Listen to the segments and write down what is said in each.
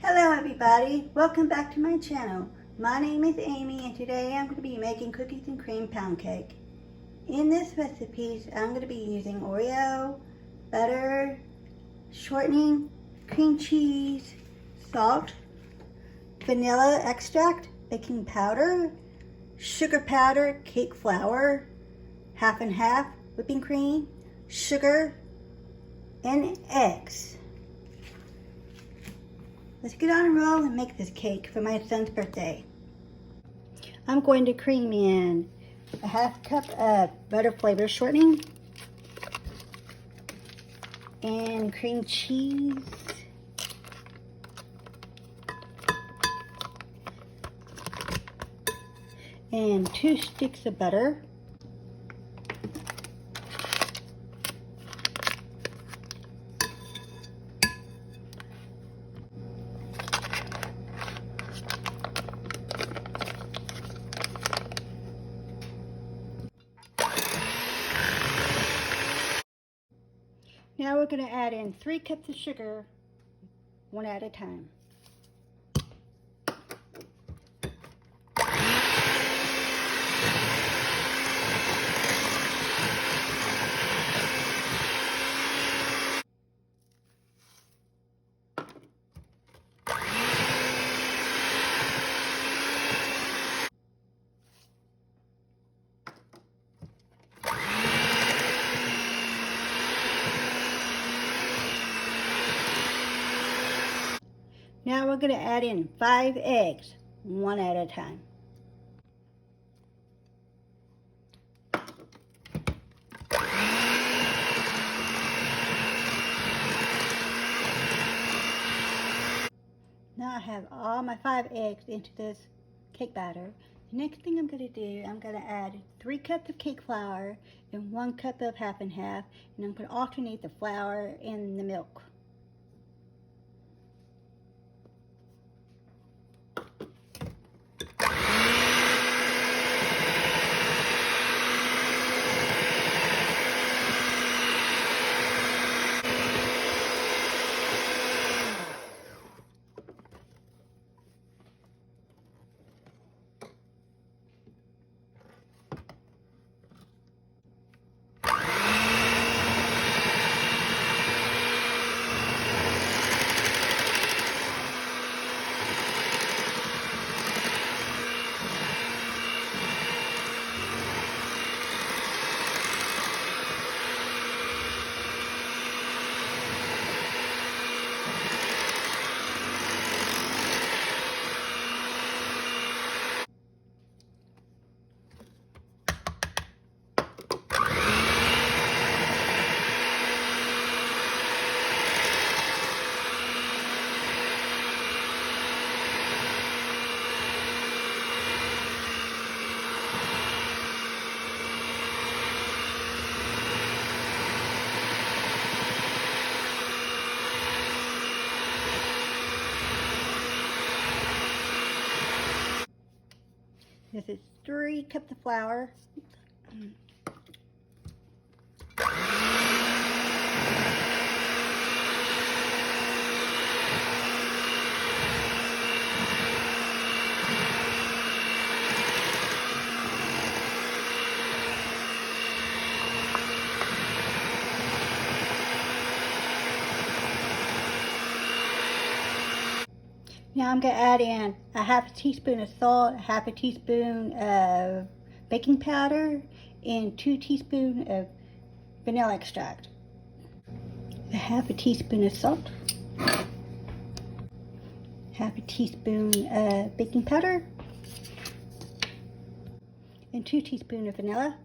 Hello everybody, welcome back to my channel. My name is Amy and today I'm going to be making cookies and cream pound cake. In this recipe I'm going to be using Oreo, butter, shortening, cream cheese, salt, vanilla extract, baking powder, sugar powder, cake flour, half and half, whipping cream, sugar, and eggs. Let's get on a roll and make this cake for my son's birthday. I'm going to cream in a half cup of butter flavor shortening and cream cheese and 2 sticks of butter. Now we're going to add in 3 cups of sugar, one at a time. Now we're going to add in 5 eggs, one at a time. Now I have all my 5 eggs into this cake batter. The next thing I'm going to do, I'm going to add 3 cups of cake flour and 1 cup of half and half, and I'm going to alternate the flour and the milk. This is 3 cups of flour. Now I'm going to add in a half a teaspoon of salt, half a teaspoon of baking powder, and 2 teaspoons of vanilla extract. A half a teaspoon of salt, half a teaspoon of baking powder, and 2 teaspoons of vanilla.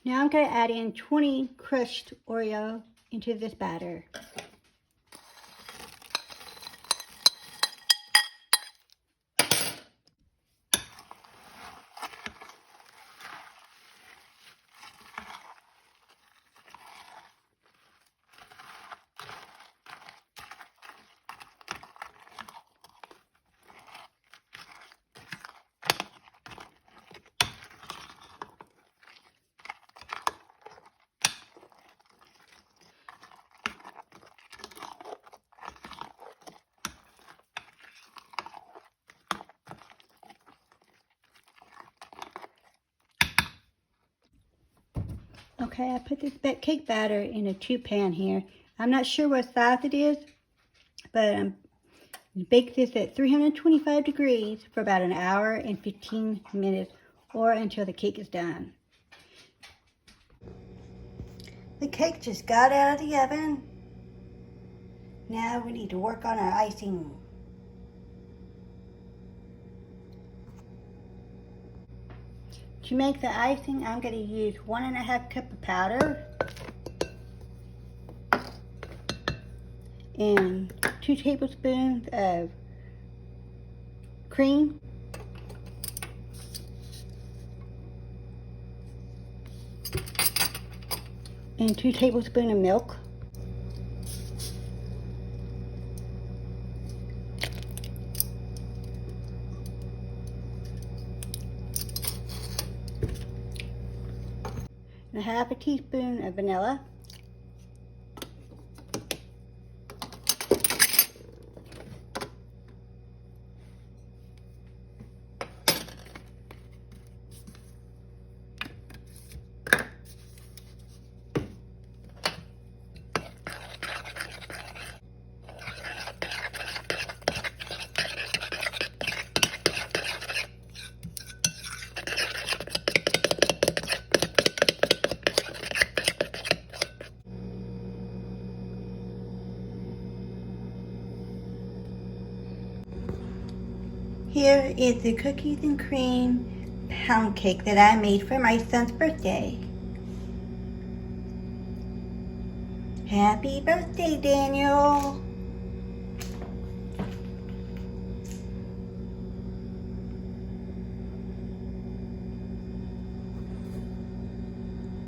Now I'm going to add in 20 crushed Oreo into this batter. Okay, I put this cake batter in a 2-pan here. I'm not sure what size it is, but bake this at 325 degrees for about an hour and 15 minutes, or until the cake is done. The cake just got out of the oven. Now we need to work on our icing. To make the icing, I'm going to use 1.5 cup of powder and 2 tablespoons of cream, and 2 tablespoons of milk. And 1/2 teaspoon of vanilla. Here is the cookies and cream pound cake that I made for my son's birthday. Happy birthday, Daniel!